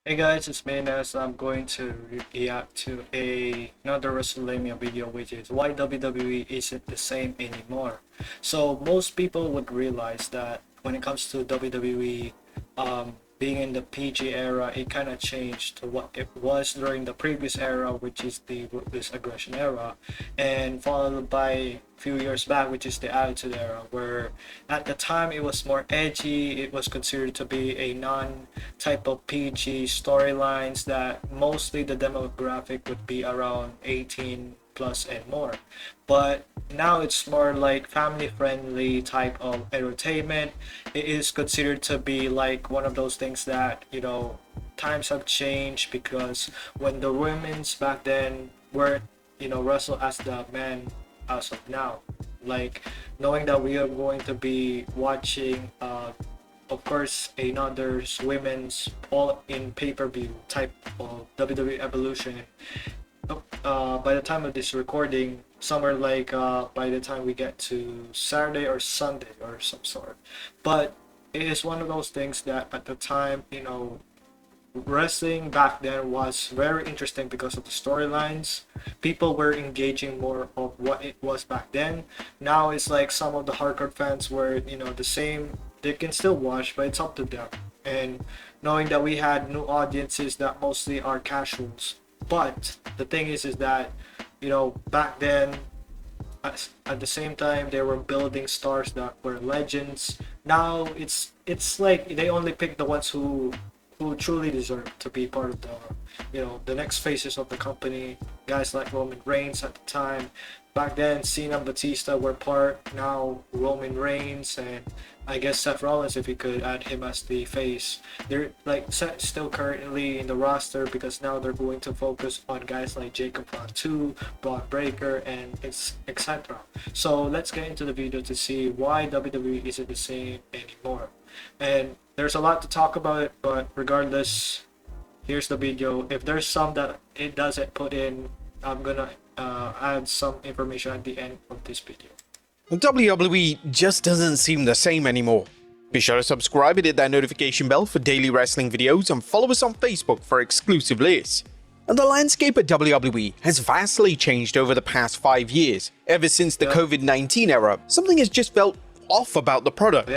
Hey guys, it's Mayness. I'm going to react to another WrestleMania video, which is why WWE isn't the same anymore. So most people would realize that when it comes to WWE, being in the PG era, it kind of changed to what it was during the previous era, which is the Ruthless Aggression era, and followed by a few years back, which is the Attitude era, where at the time it was more edgy. It was considered to be a non type of PG storylines that mostly the demographic would be around 18 plus and more. But now it's more like family friendly type of entertainment. It is considered to be like one of those things that, times have changed, because when the women's back then were, wrestle as the men as of now. Like, knowing that we are going to be watching of course another women's all in pay-per-view type of WWE Evolution. By the time of this recording, somewhere like by the time we get to Saturday or Sunday or some sort. But it is one of those things that at the time, wrestling back then was very interesting because of the storylines. People were engaging more of what it was back then. Now it's like some of the hardcore fans were, the same. They can still watch, but it's up to them. And knowing that we had new audiences that mostly are casuals. But the thing is that, back then, at the same time, they were building stars that were legends. Now it's like they only pick the ones who truly deserve to be part of the next phases of the company. Guys like Roman Reigns at the time. Back then, Cena and Batista were part. Now Roman Reigns and I guess Seth Rollins, if you could add him as the face. They're like still currently in the roster because now they're going to focus on guys like Jacob Fatu, Brock Breaker, and etc. So let's get into the video to see why WWE isn't the same anymore. And there's a lot to talk about it, but regardless, here's the video. If there's some that it doesn't put in, I'm gonna add some information at the end of this video. WWE just doesn't seem the same anymore. Be sure to subscribe and hit that notification bell for daily wrestling videos, and follow us on Facebook for exclusive lists. And the landscape at WWE has vastly changed over the past 5 years. Ever since the COVID-19 era, something has just felt off about the product.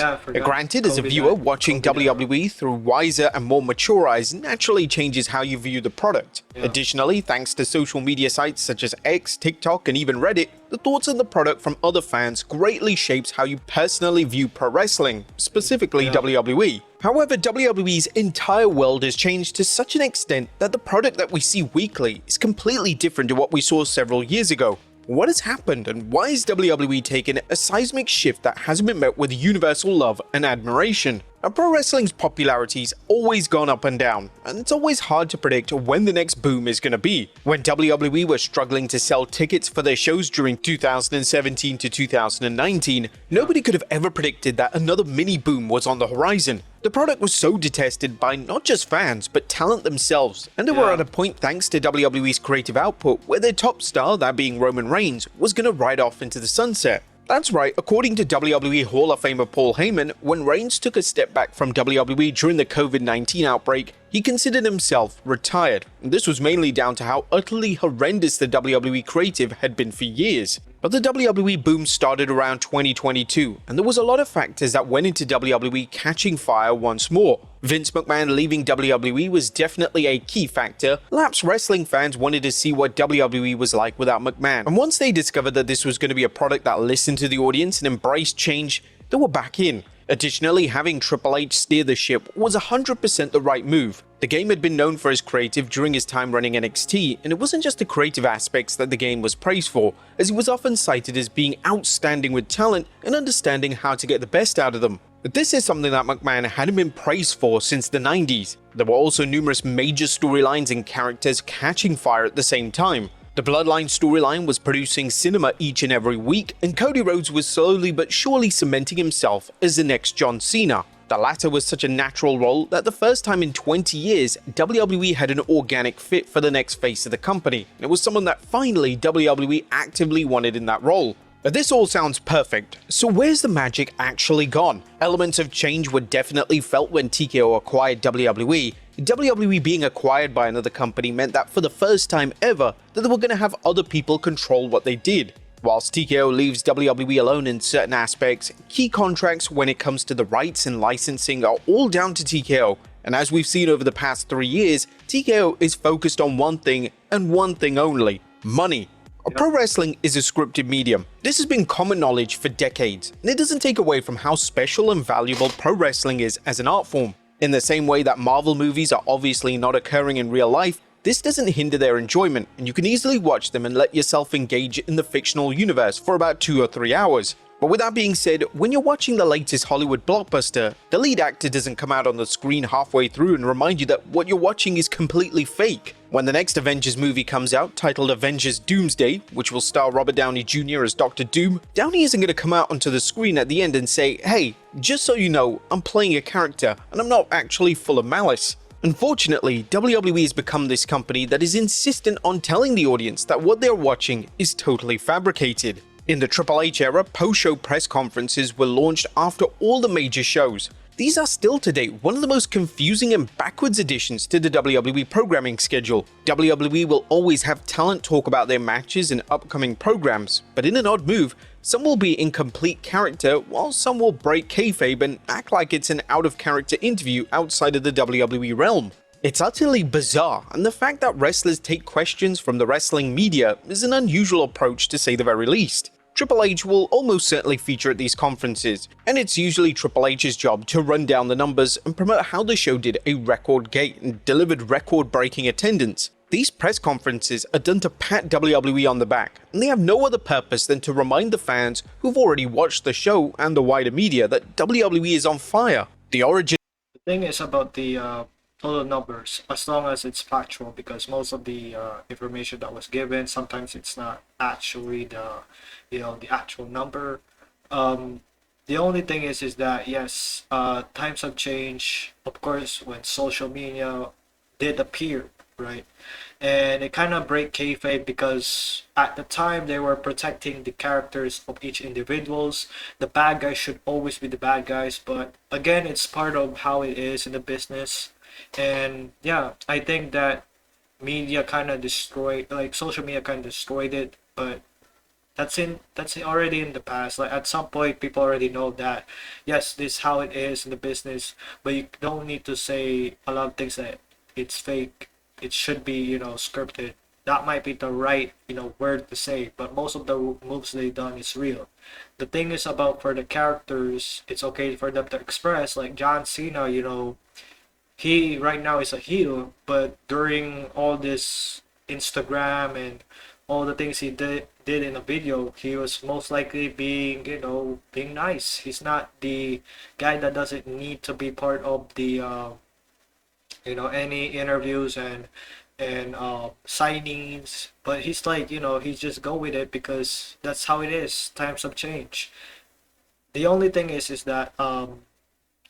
Granted, as a viewer, watching WWE through wiser and more mature eyes naturally changes how you view the product. Additionally, thanks to social media sites such as X, TikTok, and even Reddit, the thoughts on the product from other fans greatly shapes how you personally view pro wrestling, specifically WWE. However, WWE's entire world has changed to such an extent that the product that we see weekly is completely different to what we saw several years ago. What has happened, and why is WWE taking a seismic shift that hasn't been met with universal love and admiration? Now, pro wrestling's popularity's always gone up and down, and it's always hard to predict when the next boom is going to be. When WWE were struggling to sell tickets for their shows during 2017 to 2019, nobody could have ever predicted that another mini boom was on the horizon. The product was so detested by not just fans, but talent themselves, and they were at a point thanks to WWE's creative output where their top star, that being Roman Reigns, was going to ride off into the sunset. That's right, according to WWE Hall of Famer Paul Heyman, when Reigns took a step back from WWE during the COVID-19 outbreak, he considered himself retired. This was mainly down to how utterly horrendous the WWE creative had been for years. But the WWE boom started around 2022, and there was a lot of factors that went into WWE catching fire once more. Vince McMahon leaving WWE was definitely a key factor. Lapsed wrestling fans wanted to see what WWE was like without McMahon, and once they discovered that this was going to be a product that listened to the audience and embraced change, they were back in. Additionally, having Triple H steer the ship was 100% the right move. The game had been known for his creative during his time running NXT, and it wasn't just the creative aspects that the game was praised for, as he was often cited as being outstanding with talent and understanding how to get the best out of them. But this is something that McMahon hadn't been praised for since the 90s. There were also numerous major storylines and characters catching fire at the same time. The Bloodline storyline was producing cinema each and every week, and Cody Rhodes was slowly but surely cementing himself as the next John Cena. The latter was such a natural role that the first time in 20 years, WWE had an organic fit for the next face of the company. It was someone that finally WWE actively wanted in that role. But this all sounds perfect, so where's the magic actually gone? Elements of change were definitely felt when TKO acquired WWE. WWE being acquired by another company meant that for the first time ever that they were going to have other people control what they did. Whilst TKO leaves WWE alone in certain aspects, key contracts when it comes to the rights and licensing are all down to TKO, and as we've seen over the past 3 years, TKO is focused on one thing and one thing only: money. Pro wrestling is a scripted medium. This has been common knowledge for decades, and it doesn't take away from how special and valuable pro wrestling is as an art form. In the same way that Marvel movies are obviously not occurring in real life, this doesn't hinder their enjoyment, and you can easily watch them and let yourself engage in the fictional universe for about 2 or 3 hours. But with that being said, when you're watching the latest Hollywood blockbuster, the lead actor doesn't come out on the screen halfway through and remind you that what you're watching is completely fake. When the next Avengers movie comes out, titled Avengers Doomsday, which will star Robert Downey Jr. as Dr. Doom, Downey isn't going to come out onto the screen at the end and say, "Hey, just so you know, I'm playing a character and I'm not actually full of malice." Unfortunately, WWE has become this company that is insistent on telling the audience that what they're watching is totally fabricated. In the Triple H era, post-show press conferences were launched after all the major shows. These are still to date one of the most confusing and backwards additions to the WWE programming schedule. WWE will always have talent talk about their matches and upcoming programs, but in an odd move, some will be in complete character while some will break kayfabe and act like it's an out-of-character interview outside of the WWE realm. It's utterly bizarre, and the fact that wrestlers take questions from the wrestling media is an unusual approach to say the very least. Triple H will almost certainly feature at these conferences, and it's usually Triple H's job to run down the numbers and promote how the show did a record gate and delivered record-breaking attendance. These press conferences are done to pat WWE on the back, and they have no other purpose than to remind the fans who've already watched the show and the wider media that WWE is on fire. The origin. The thing is about the total numbers, as long as it's factual, because most of the information that was given, sometimes it's not actually the actual number. The only thing is that yes, times have changed. Of course, when social media did appear, right, and it kind of break kayfabe because at the time they were protecting the characters of each individuals. The bad guys should always be the bad guys, but again, it's part of how it is in the business. And yeah, I think that media kind of destroyed, like social media kind of destroyed it, but that's already in the past. Like at some point people already know that yes, this is how it is in the business, but you don't need to say a lot of things that it's fake, it should be, scripted. That might be the right, word to say, but most of the moves they've done is real. The thing is about for the characters, it's okay for them to express, like John Cena, he right now is a heel, but during all this Instagram and all the things he did in a video, he was most likely being nice. He's not the guy that doesn't need to be part of the any interviews and signings, but he's like, he's just go with it because that's how it is. Times have changed. The only thing is that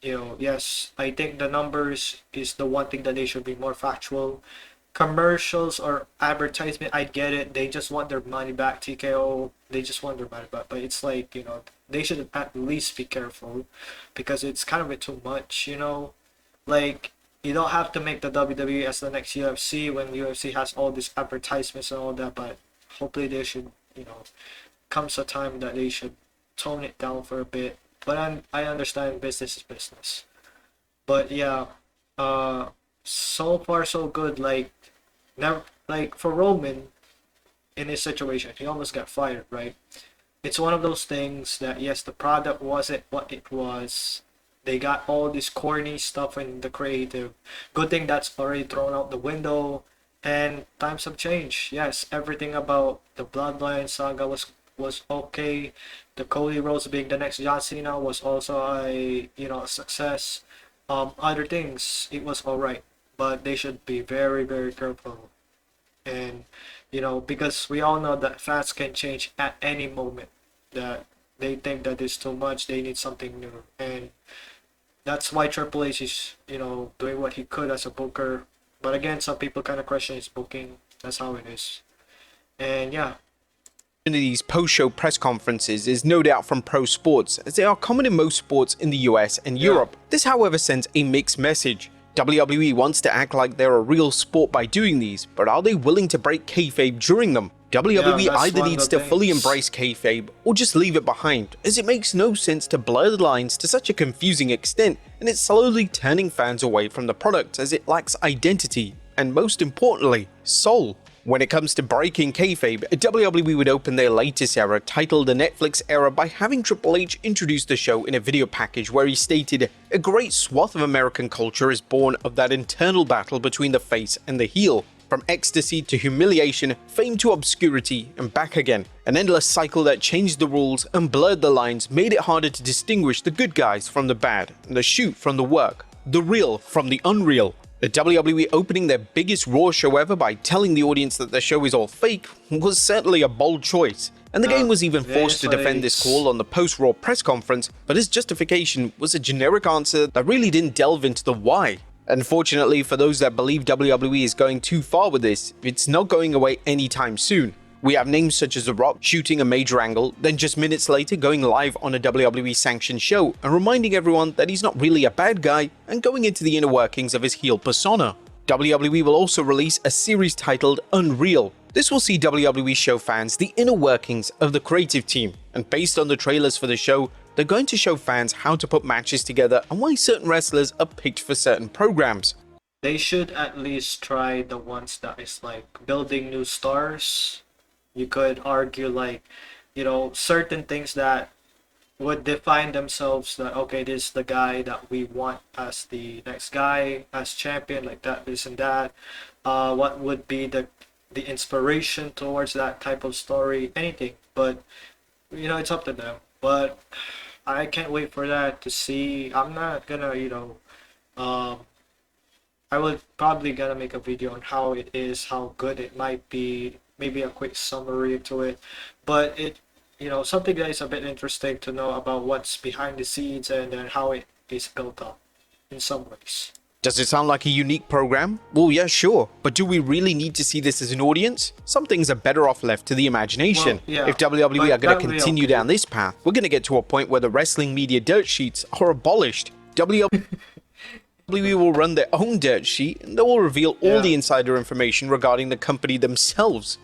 yes, I think the numbers is the one thing that they should be more factual. Commercials or advertisement, I get it. They just want their money back. TKO, they just want their money back. But it's like, they should at least be careful because it's kind of a bit too much, Like, you don't have to make the WWE as the next UFC when UFC has all these advertisements and all that. But hopefully they should, comes a time that they should tone it down for a bit. But I understand business is business. But yeah, so far so good. Like never, like for Roman in his situation, he almost got fired, right? It's one of those things that yes, the product wasn't what it was. They got all this corny stuff in the creative. Good thing that's already thrown out the window, and times have changed. Yes, everything about the Bloodline saga was okay. The Cody Rhodes being the next John Cena was also a success. Other things it was alright, but they should be very very careful, and because we all know that fans can change at any moment. That they think that it's too much, they need something new, and that's why Triple H is doing what he could as a booker. But again, some people kind of question his booking. That's how it is, and yeah. These post-show press conferences is no doubt from pro sports, as they are common in most sports in the US and Europe. This, however, sends a mixed message. WWE wants to act like they're a real sport by doing these, but are they willing to break kayfabe during them? WWE that's either one of needs the to fully things. embrace kayfabe or just leave it behind, as it makes no sense to blur the lines to such a confusing extent, and it's slowly turning fans away from the product as it lacks identity and, most importantly, soul. When it comes to breaking kayfabe, WWE would open their latest era, titled the Netflix era, by having Triple H introduce the show in a video package where he stated, "A great swath of American culture is born of that internal battle between the face and the heel. From ecstasy to humiliation, fame to obscurity, and back again. An endless cycle that changed the rules and blurred the lines, made it harder to distinguish the good guys from the bad, and the shoot from the work, the real from the unreal." The WWE opening their biggest Raw show ever by telling the audience that the show is all fake was certainly a bold choice, and the game was even forced to defend this call on the post-Raw press conference, but his justification was a generic answer that really didn't delve into the why. Unfortunately, for those that believe WWE is going too far with this, it's not going away anytime soon. We have names such as The Rock shooting a major angle, then just minutes later going live on a WWE sanctioned show and reminding everyone that he's not really a bad guy and going into the inner workings of his heel persona. WWE will also release a series titled Unreal. This will see WWE show fans the inner workings of the creative team, and based on the trailers for the show, they're going to show fans how to put matches together and why certain wrestlers are picked for certain programs. They should at least try the ones that is like building new stars. You could argue like, certain things that would define themselves that, okay, this is the guy that we want as the next guy, as champion, like that, this and that. What would be the inspiration towards that type of story, anything. But, it's up to them. But I can't wait for that to see. I'm not gonna, I would probably gonna make a video on how it is, how good it might be, maybe a quick summary to it. But something that is a bit interesting to know about what's behind the scenes and then how it is built up in some ways. Does it sound like a unique program? Well, yeah, sure. But do we really need to see this as an audience? Some things are better off left to the imagination. Well, yeah, if WWE are going to continue okay. down this path, we're going to get to a point where the wrestling media dirt sheets are abolished. WWE will run their own dirt sheet and they will reveal all the insider information regarding the company themselves.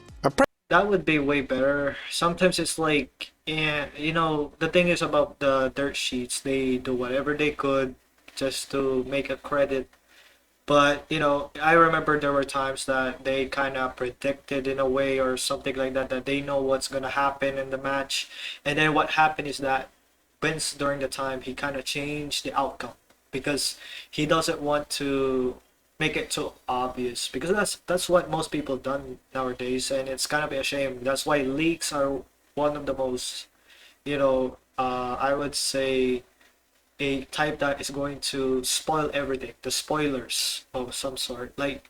That would be way better. Sometimes it's like, the thing is about the dirt sheets, they do whatever they could just to make a credit. But, I remember there were times that they kind of predicted in a way or something like that, that they know what's going to happen in the match. And then what happened is that Vince, during the time, he kind of changed the outcome because he doesn't want to make it too obvious, because that's what most people done nowadays, and it's kind of a shame. That's why leaks are one of the most, I would say, a type that is going to spoil everything, the spoilers of some sort. Like,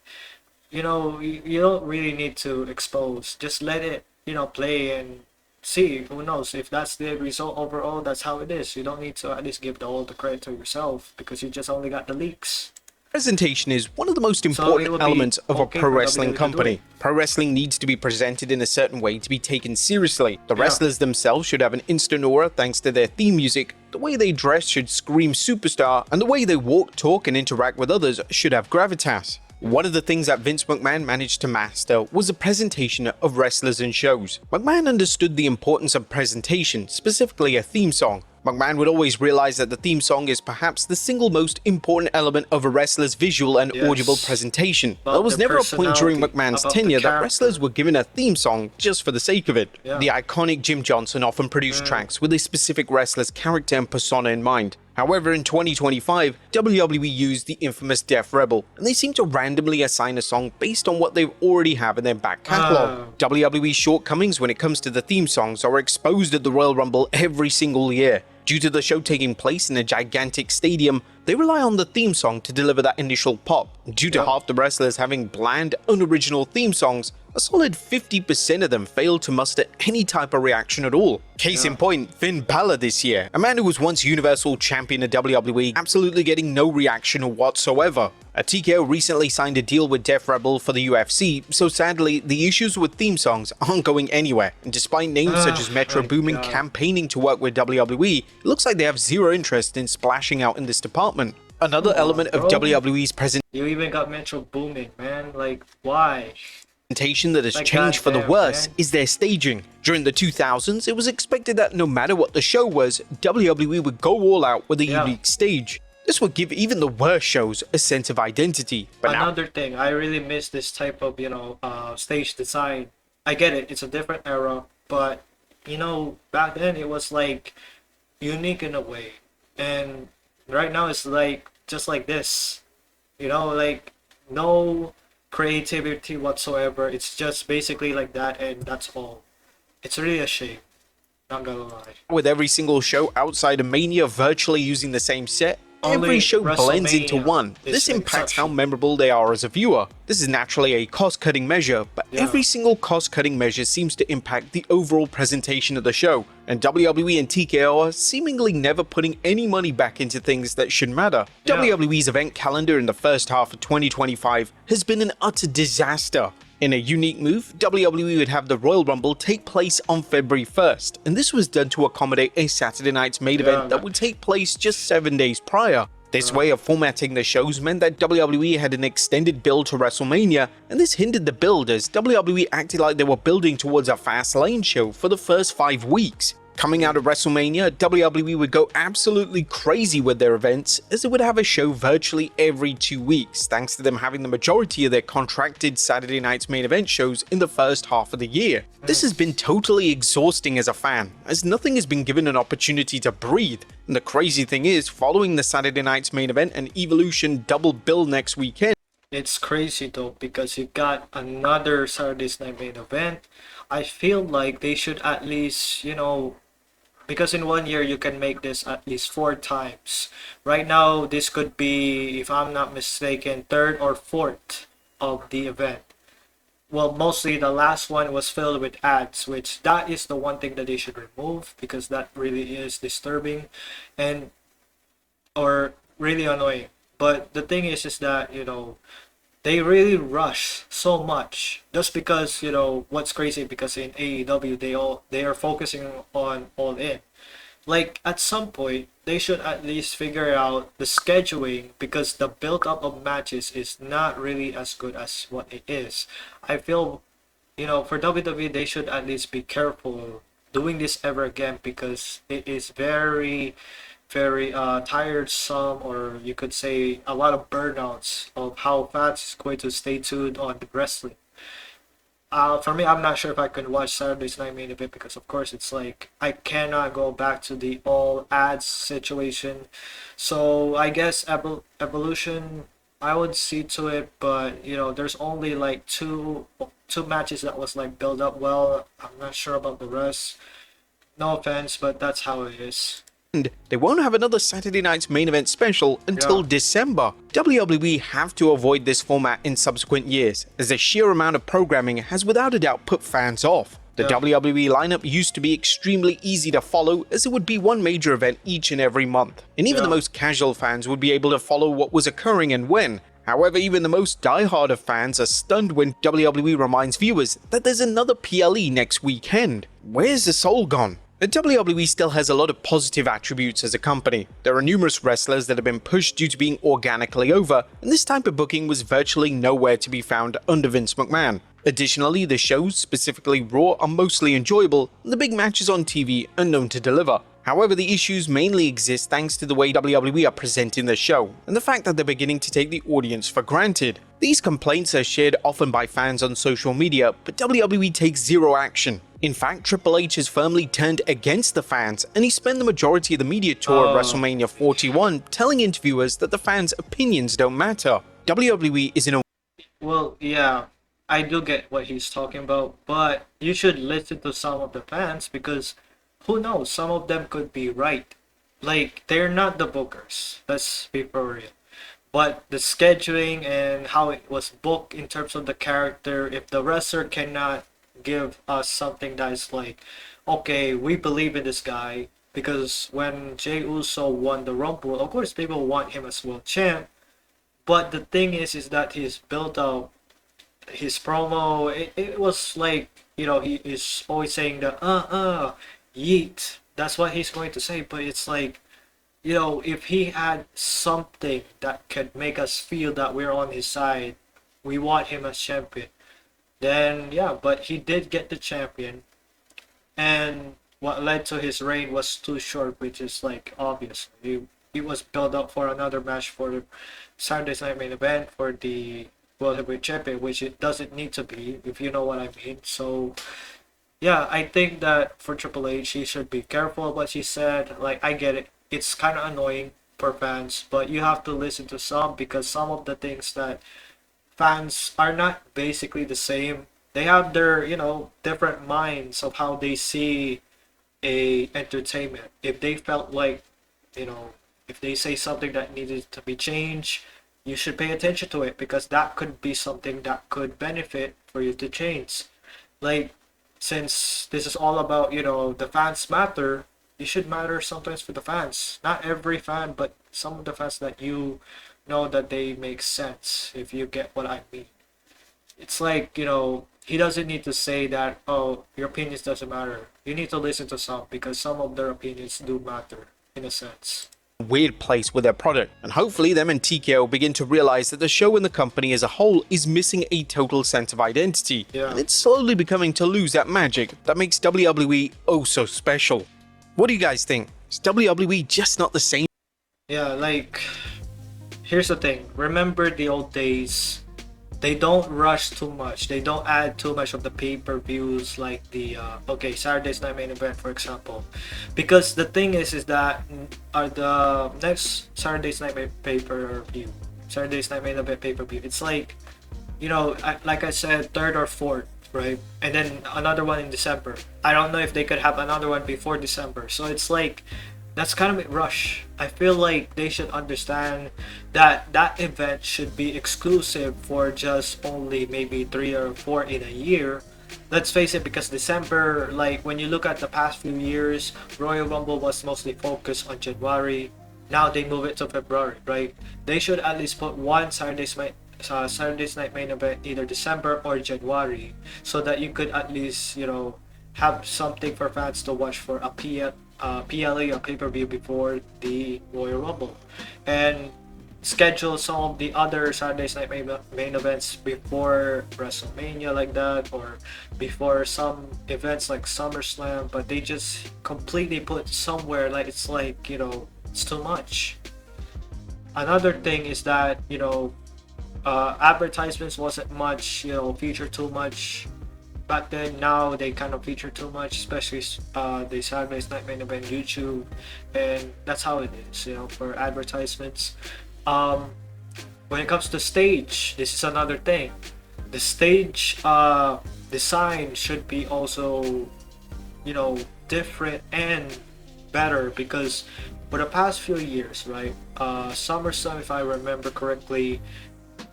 you don't really need to expose, just let it play and see. Who knows if that's the result overall, that's how it is. You don't need to at least give all the credit to yourself because you just only got the leaks. Presentation is one of the most important elements of a pro wrestling company. Pro wrestling needs to be presented in a certain way to be taken seriously. The wrestlers themselves should have an instant aura thanks to their theme music. The way they dress should scream superstar, and the way they walk, talk, and interact with others should have gravitas. One of the things that Vince McMahon managed to master was the presentation of wrestlers and shows. McMahon understood the importance of presentation, specifically a theme song. McMahon would always realize that the theme song is perhaps the single most important element of a wrestler's visual and audible presentation. There was never a point during McMahon's tenure that wrestlers were given a theme song just for the sake of it. The iconic Jim Johnson often produced tracks with a specific wrestler's character and persona in mind. However, in 2025, WWE used the infamous Def Rebel, and they seem to randomly assign a song based on what they already have in their back catalog. WWE's shortcomings when it comes to the theme songs are exposed at the Royal Rumble every single year. Due to the show taking place in a gigantic stadium, they rely on the theme song to deliver that initial pop. Due to half the wrestlers having bland, unoriginal theme songs, a solid 50% of them failed to muster any type of reaction at all. Case in point, Finn Balor this year, a man who was once Universal Champion of WWE, absolutely getting no reaction whatsoever. TKO recently signed a deal with Def Rebel for the UFC, so sadly, the issues with theme songs aren't going anywhere, and despite names such as Metro Boomin campaigning to work with WWE, it looks like they have zero interest in splashing out in this department. Another Come on, element of bro. WWE's You even got Metro booming, man. Like, why? presentation that has Like, changed for the goddamn, worse man. is their staging. During the 2000s, it was expected that no matter what the show was, WWE would go all out with a Yeah. unique stage. This would give even the worst shows a sense of identity. But now, Another thing, I really miss this type of, stage design. I get it, it's a different era, but, back then it was like unique in a way. And right now it's like just like this. Like no creativity whatsoever. It's just basically like that and that's all. It's really a shame, not gonna lie. with every single show outside of Mania virtually using the same set, every Only show blends into WrestleMania one. is This an impacts how exception. memorable they are as a viewer. This is naturally a cost-cutting measure, but Yeah. every single cost-cutting measure seems to impact the overall presentation of the show, and WWE and TKO are seemingly never putting any money back into things that should matter. Yeah. WWE's event calendar in the first half of 2025 has been an utter disaster. In a unique move, WWE would have the Royal Rumble take place on February 1st, and this was done to accommodate a Saturday night's main event that would take place just 7 days prior. This way of formatting the shows meant that WWE had an extended build to WrestleMania, and this hindered the build as WWE acted like they were building towards a Fastlane show for the first 5 weeks. Coming out of WrestleMania, WWE would go absolutely crazy with their events, as it would have a show virtually every 2 weeks, thanks to them having the majority of their contracted Saturday night's main event shows in the first half of the year. This has been totally exhausting as a fan, as nothing has been given an opportunity to breathe. And the crazy thing is, following the Saturday night's main event and Evolution double bill next weekend, It's crazy though because you got another Saturday's Night main event. I feel like they should at least, because in 1 year you can make this at least 4 times. Right now, this could be, if I'm not mistaken, third or fourth of the event. Well, mostly the last one was filled with ads, which that is the one thing that they should remove because that really is disturbing and or really annoying. But the thing is that they really rush so much just because what's crazy because in AEW they are focusing on all in. Like at some point they should at least figure out the scheduling because the build up of matches is not really as good as what it is. I feel for WWE they should at least be careful doing this ever again because it is very very tiresome, or you could say a lot of burnouts of how fans is going to stay tuned on the wrestling. For me, I'm not sure if I can watch Saturday's Night Main Event because, of course, it's like I cannot go back to the all ads situation. So I guess Evolution, I would see to it, but there's only like two matches that was like build up well. I'm not sure about the rest. No offense, but that's how it is. they won't have another Saturday night's main event special until Yeah. December. WWE have to avoid this format in subsequent years, as the sheer amount of programming has without a doubt put fans off. The Yeah. WWE lineup used to be extremely easy to follow, as it would be one major event each and every month, and even the Yeah. most casual fans would be able to follow what was occurring and when. However, even the most diehard of fans are stunned when WWE reminds viewers that there's another PLE next weekend. Where's the soul gone? The WWE still has a lot of positive attributes as a company. There are numerous wrestlers that have been pushed due to being organically over, and this type of booking was virtually nowhere to be found under Vince McMahon. Additionally, the shows, specifically Raw, are mostly enjoyable, and the big matches on TV are known to deliver. However, the issues mainly exist thanks to the way WWE are presenting the show, and the fact that they're beginning to take the audience for granted. These complaints are shared often by fans on social media, but WWE takes zero action. In fact, Triple H has firmly turned against the fans, and he spent the majority of the media tour at WrestleMania 41 telling interviewers that the fans' opinions don't matter. WWE is in a Well, yeah, I do get what he's talking about, but you should listen to some of the fans because who knows, some of them could be right. Like, they're not the bookers, let's be for real. But the scheduling and how it was booked in terms of the character, if the wrestler cannot give us something that is like, okay, we believe in this guy, because when Jey Uso won the Rumble, of course people want him as world champ, but the thing is that he's built up his promo, it was like, he is always saying that, yeet. That's what he's going to say, but it's like, if he had something that could make us feel that we're on his side, we want him as champion. Then yeah, but he did get the champion, and what led to his reign was too short, which is like obvious. He was built up for another match for the Saturday's Night Main Event for the World Heavyweight Champion, which it doesn't need to be, if you know what I mean. So yeah, I think that for Triple H, he should be careful what he said. Like, I get it. It's kind of annoying for fans, but you have to listen to some, because some of the things that fans are not basically the same. They have their, different minds of how they see a entertainment. If they felt like, you know, if they say something that needed to be changed, you should pay attention to it, because that could be something that could benefit for you to change. Like, since this is all about, the fans matter, you should matter sometimes for the fans. Not every fan, but some of the fans that you know that they make sense, if you get what I mean. It's like, he doesn't need to say that, oh, your opinions doesn't matter. You need to listen to some, because some of their opinions do matter, in a sense. Weird place with their product, and hopefully them and TKO begin to realize that the show and the company as a whole is missing a total sense of identity, Yeah. and it's slowly becoming to lose that magic that makes WWE oh so special. What do you guys think? Is WWE just not the same? Yeah, like, here's the thing. Remember the old days. They don't rush too much. They don't add too much of the pay-per-views, like the Saturday's Night Main Event, for example. Because the thing is that the next Saturday's Night pay-per-view, Saturday's Night Main Event pay-per-view, it's like, like I said, third or fourth, right? And then another one in December. I don't know if they could have another one before December. So it's like, that's kind of a rush. I feel like they should understand that that event should be exclusive for just only maybe 3 or 4 in a year. Let's face it, because December, like, when you look at the past few years, Royal Rumble was mostly focused on January. Now they move it to February, right? They should at least put one Saturday's Night Main Event, either December or January, so that you could at least, have something for fans to watch for a PLE or pay-per-view before the Royal Rumble, and schedule some of the other Saturday's Night main events before WrestleMania, like that, or before some events like SummerSlam. But they just completely put somewhere, like, it's like, it's too much. Another thing is that, advertisements wasn't much, feature too much back then. Now they kind of feature too much, especially the Saturday's Night Main Event YouTube, and that's how it is, for advertisements. Um, when it comes to stage, this is another thing. The stage design should be also, different and better, because for the past few years, right? SummerSlam, if I remember correctly,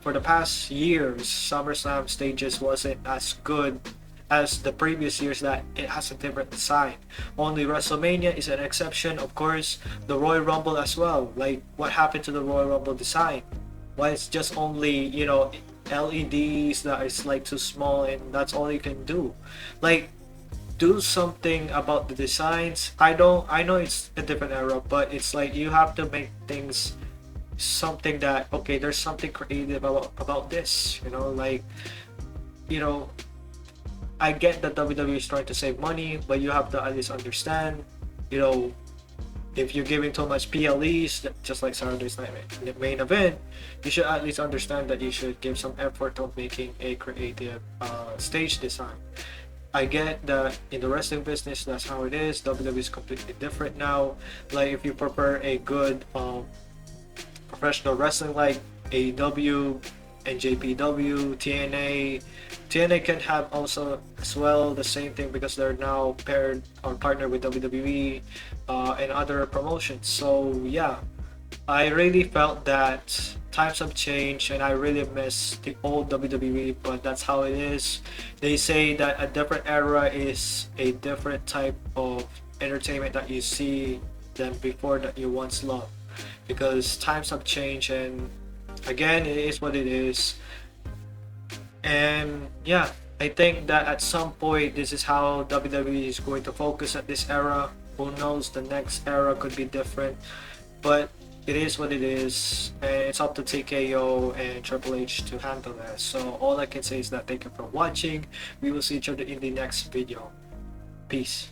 for the past years, SummerSlam stages wasn't as good as the previous years, that it has a different design. Only WrestleMania is an exception, of course. The Royal Rumble as well. Like, what happened to the Royal Rumble design? Why it's just only, LEDs that is like too small, and that's all you can do. Like, do something about the designs. I know it's a different era, but it's like you have to make things something that, okay, there's something creative about this, like, I get that WWE is trying to save money, but you have to at least understand, if you're giving too much PLEs, just like Saturday's Night Main Event, you should at least understand that you should give some effort on making a creative stage design. I get that in the wrestling business, that's how it is. WWE is completely different now. Like, if you prepare a good professional wrestling like AEW, NJPW, TNA can have also as well the same thing, because they're now paired or partnered with WWE and other promotions. So yeah, I really felt that times have changed, and I really miss the old WWE, but that's how it is. They say that a different era is a different type of entertainment that you see than before that you once loved, because times have changed, and again, it is what it is. And yeah, I think that at some point, this is how WWE is going to focus at this era. Who knows, the next era could be different. But it is what it is, and it's up to TKO and Triple H to handle that. So all I can say is that thank you for watching. We will see each other in the next video. Peace.